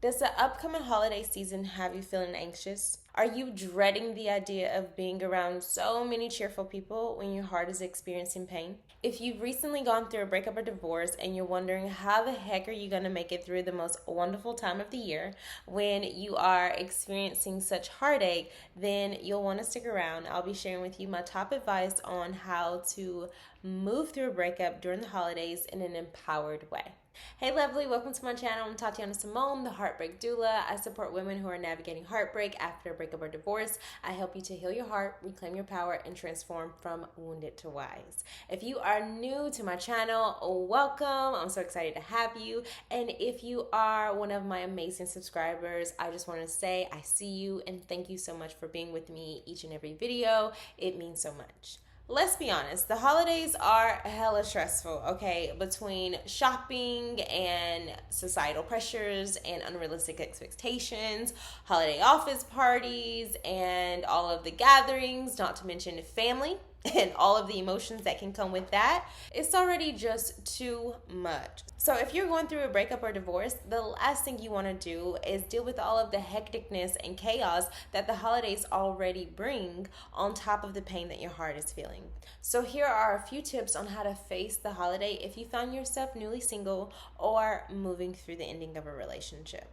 Does the upcoming holiday season have you feeling anxious? Are you dreading the idea of being around so many cheerful people when your heart is experiencing pain? If you've recently gone through a breakup or divorce and you're wondering how the heck are you going to make it through the most wonderful time of the year when you are experiencing such heartache, then you'll want to stick around. I'll be sharing with you my top advice on how to move through a breakup during the holidays in an empowered way. Hey lovely, welcome to my channel. I'm Tatiana Simone, the Heartbreak Doula. I support women who are navigating heartbreak after a breakup or divorce. I help you to heal your heart, reclaim your power, and transform from wounded to wise. If you are new to my channel, welcome. I'm so excited to have you. And if you are one of my amazing subscribers, I just want to say I see you and thank you so much for being with me each and every video. It means so much. Let's be honest, the holidays are hella stressful, okay? Between shopping and societal pressures and unrealistic expectations, holiday office parties, and all of the gatherings, not to mention family and all of the emotions that can come with that, it's already just too much. So if you're going through a breakup or divorce, the last thing you want to do is deal with all of the hecticness and chaos that the holidays already bring on top of the pain that your heart is feeling. So here are a few tips on how to face the holiday if you find yourself newly single or moving through the ending of a relationship.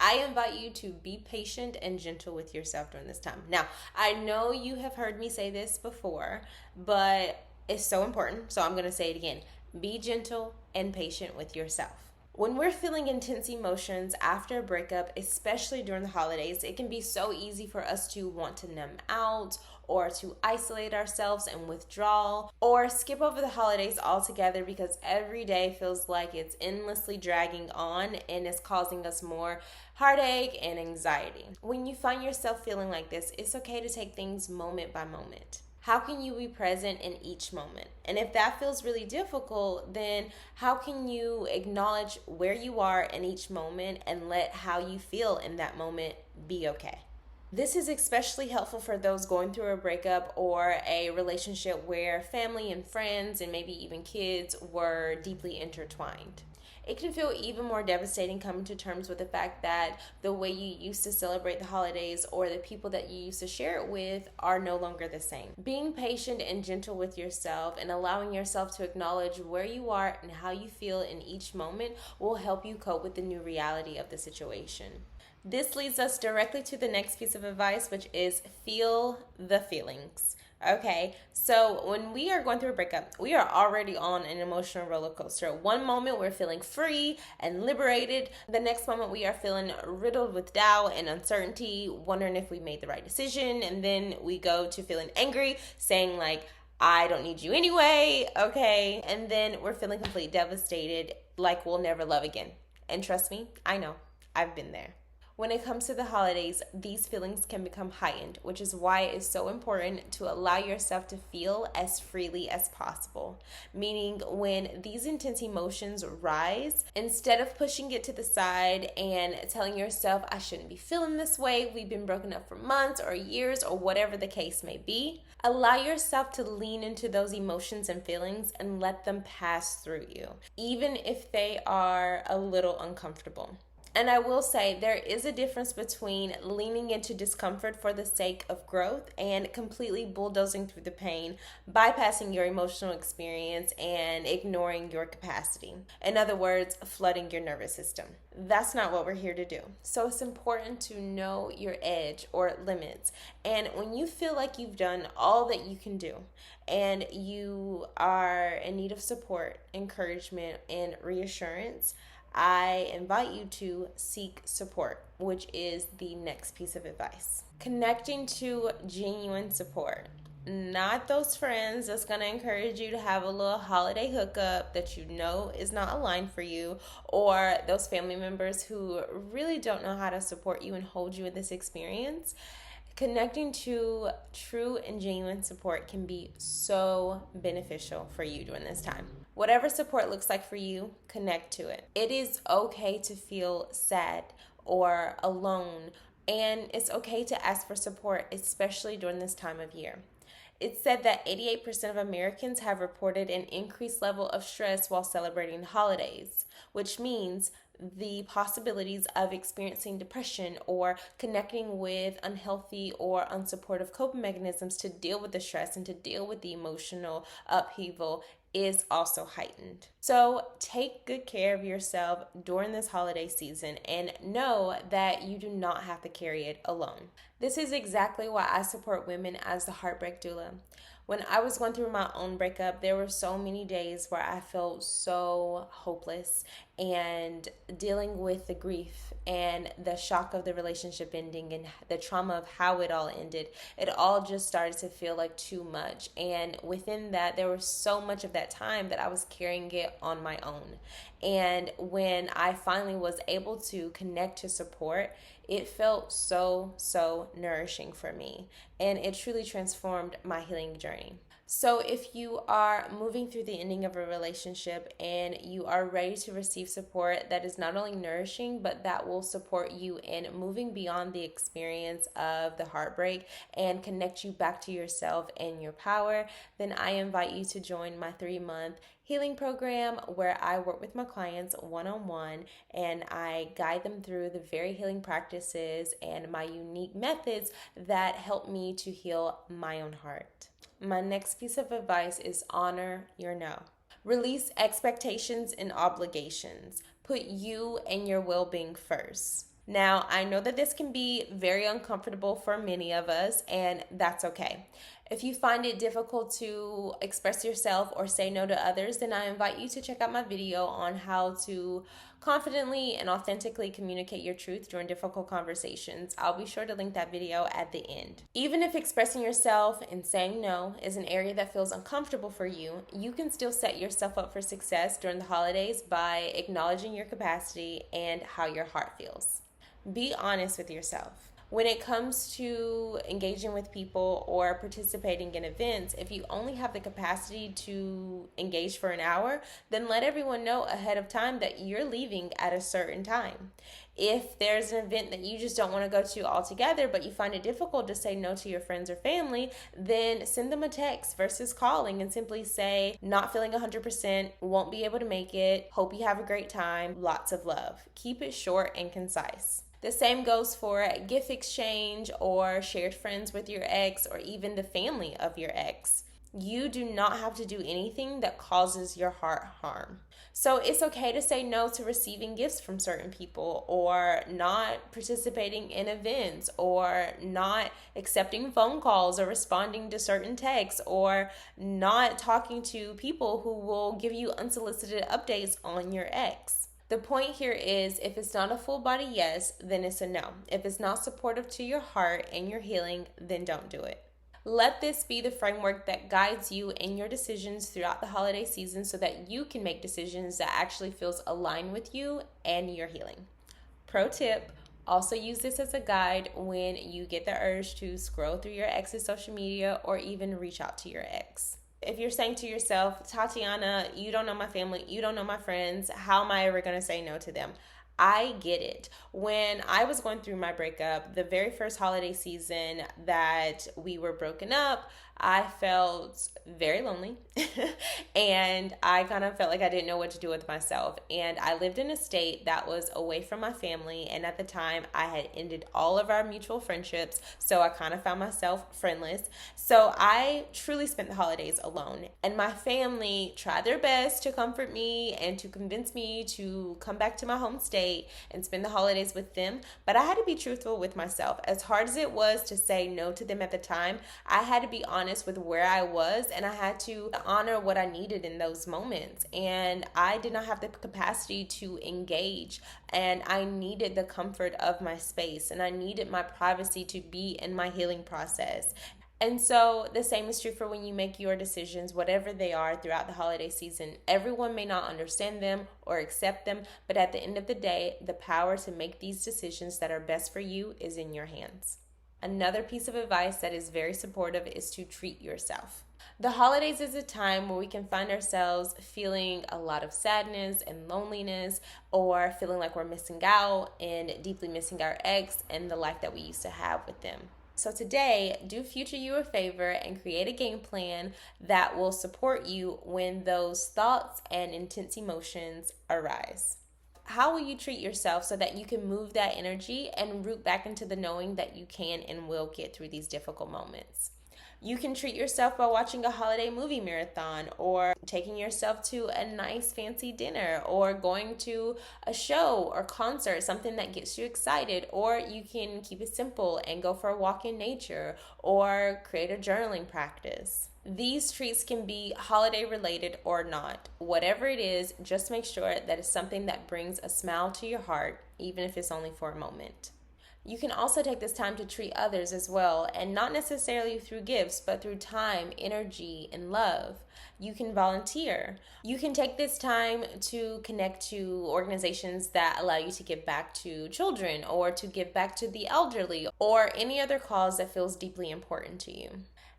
I invite you to be patient and gentle with yourself during this time. Now, I know you have heard me say this before, but it's so important, so I'm going to say it again. Be gentle and patient with yourself. When we're feeling intense emotions after a breakup, especially during the holidays, it can be so easy for us to want to numb out or to isolate ourselves and withdraw or skip over the holidays altogether because every day feels like it's endlessly dragging on and is causing us more heartache and anxiety. When you find yourself feeling like this, it's okay to take things moment by moment. How can you be present in each moment? And if that feels really difficult, then how can you acknowledge where you are in each moment and let how you feel in that moment be okay? This is especially helpful for those going through a breakup or a relationship where family and friends and maybe even kids were deeply intertwined. It can feel even more devastating coming to terms with the fact that the way you used to celebrate the holidays or the people that you used to share it with are no longer the same. Being patient and gentle with yourself and allowing yourself to acknowledge where you are and how you feel in each moment will help you cope with the new reality of the situation. This leads us directly to the next piece of advice, which is feel the feelings. Okay, so when we are going through a breakup, we are already on an emotional roller coaster. One moment we're feeling free and liberated. The next moment we are feeling riddled with doubt and uncertainty, wondering if we made the right decision. And then we go to feeling angry, saying like, I don't need you anyway, okay? And then we're feeling completely devastated, like we'll never love again. And trust me, I know, I've been there. When it comes to the holidays, these feelings can become heightened, which is why it's so important to allow yourself to feel as freely as possible. Meaning, when these intense emotions rise, instead of pushing it to the side and telling yourself, I shouldn't be feeling this way, we've been broken up for months or years or whatever the case may be, allow yourself to lean into those emotions and feelings and let them pass through you, even if they are a little uncomfortable. And I will say there is a difference between leaning into discomfort for the sake of growth and completely bulldozing through the pain, bypassing your emotional experience and ignoring your capacity. In other words, flooding your nervous system. That's not what we're here to do. So it's important to know your edge or limits. And when you feel like you've done all that you can do and you are in need of support, encouragement, and reassurance, I invite you to seek support, which is the next piece of advice. Connecting to genuine support. Not those friends that's going to encourage you to have a little holiday hookup that you know is not aligned for you, or those family members who really don't know how to support you and hold you in this experience. Connecting to true and genuine support can be so beneficial for you during this time. Whatever support looks like for you, connect to it. It is okay to feel sad or alone, and it's okay to ask for support, especially during this time of year. It's said that 88% of Americans have reported an increased level of stress while celebrating the holidays, which means the possibilities of experiencing depression or connecting with unhealthy or unsupportive coping mechanisms to deal with the stress and to deal with the emotional upheaval is also heightened. So take good care of yourself during this holiday season and know that you do not have to carry it alone. This is exactly why I support women as the Heartbreak Doula. When I was going through my own breakup, there were so many days where I felt so hopeless and dealing with the grief and the shock of the relationship ending and the trauma of how it all ended. It all just started to feel like too much. And within that, there was so much of that time that I was carrying it on my own. And when I finally was able to connect to support, it felt so nourishing for me, and it truly transformed my healing journey. So, if you are moving through the ending of a relationship and you are ready to receive support that is not only nourishing, but that will support you in moving beyond the experience of the heartbreak and connect you back to yourself and your power, then I invite you to join my 3-month healing program where I work with my clients one-on-one and I guide them through the very healing practices and my unique methods that help me to heal my own heart. My next piece of advice is honor your no. Release expectations and obligations. Put you and your well-being first. Now, I know that this can be very uncomfortable for many of us, and that's okay. If you find it difficult to express yourself or say no to others, then I invite you to check out my video on how to confidently and authentically communicate your truth during difficult conversations. I'll be sure to link that video at the end. Even if expressing yourself and saying no is an area that feels uncomfortable for you, you can still set yourself up for success during the holidays by acknowledging your capacity and how your heart feels. Be honest with yourself. When it comes to engaging with people or participating in events, if you only have the capacity to engage for an hour, then let everyone know ahead of time that you're leaving at a certain time. If there's an event that you just don't want to go to altogether, but you find it difficult to say no to your friends or family, then send them a text versus calling and simply say, not feeling 100%, won't be able to make it, hope you have a great time, lots of love. Keep it short and concise. The same goes for a gift exchange or shared friends with your ex or even the family of your ex. You do not have to do anything that causes your heart harm. So it's okay to say no to receiving gifts from certain people or not participating in events or not accepting phone calls or responding to certain texts or not talking to people who will give you unsolicited updates on your ex. The point here is if it's not a full body yes, then it's a no. If it's not supportive to your heart and your healing, then don't do it. Let this be the framework that guides you in your decisions throughout the holiday season so that you can make decisions that actually feels aligned with you and your healing. Pro tip, also use this as a guide when you get the urge to scroll through your ex's social media or even reach out to your ex. If you're saying to yourself, Tatiana, you don't know my family, you don't know my friends, how am I ever going to say no to them? I get it. When I was going through my breakup, the very first holiday season that we were broken up, I felt very lonely and I kind of felt like I didn't know what to do with myself. And I lived in a state that was away from my family. And at the time, I had ended all of our mutual friendships. So I kind of found myself friendless. So I truly spent the holidays alone. And my family tried their best to comfort me and to convince me to come back to my home state and spend the holidays with them. But I had to be truthful with myself. As hard as it was to say no to them at the time, I had to be honest with where I was and I had to honor what I needed in those moments. And I did not have the capacity to engage and I needed the comfort of my space and I needed my privacy to be in my healing process. And so the same is true for when you make your decisions, whatever they are throughout the holiday season. Everyone may not understand them or accept them, but at the end of the day, the power to make these decisions that are best for you is in your hands. Another piece of advice that is very supportive is to treat yourself. The holidays is a time where we can find ourselves feeling a lot of sadness and loneliness or feeling like we're missing out and deeply missing our ex and the life that we used to have with them. So today, do future you a favor and create a game plan that will support you when those thoughts and intense emotions arise. How will you treat yourself so that you can move that energy and root back into the knowing that you can and will get through these difficult moments? You can treat yourself by watching a holiday movie marathon, or taking yourself to a nice fancy dinner, or going to a show or concert, something that gets you excited. Or you can keep it simple and go for a walk in nature or create a journaling practice. These treats can be holiday related or not. Whatever it is, just make sure that it's something that brings a smile to your heart, even if it's only for a moment. You can also take this time to treat others as well, and not necessarily through gifts, but through time, energy, and love. You can volunteer. You can take this time to connect to organizations that allow you to give back to children, or to give back to the elderly, or any other cause that feels deeply important to you.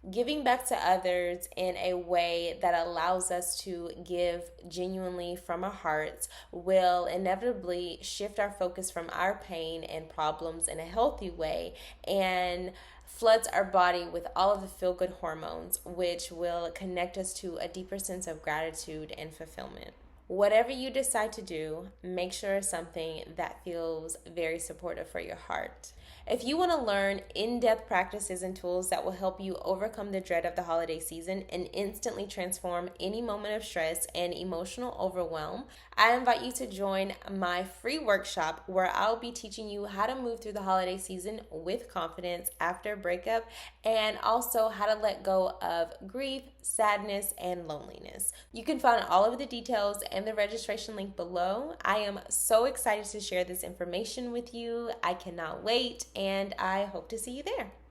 Giving back to others in a way that allows us to give genuinely from our hearts will inevitably shift our focus from our pain and problems in a healthy way, and floods our body with all of the feel good hormones, which will connect us to a deeper sense of gratitude and fulfillment. Whatever you decide to do, make sure it's something that feels very supportive for your heart. If you want to learn in-depth practices and tools that will help you overcome the dread of the holiday season and instantly transform any moment of stress and emotional overwhelm, I invite you to join my free workshop, where I'll be teaching you how to move through the holiday season with confidence after a breakup, and also how to let go of grief, sadness, and loneliness. You can find all of the details and the registration link below. I am so excited to share this information with you. I cannot wait, and I hope to see you there.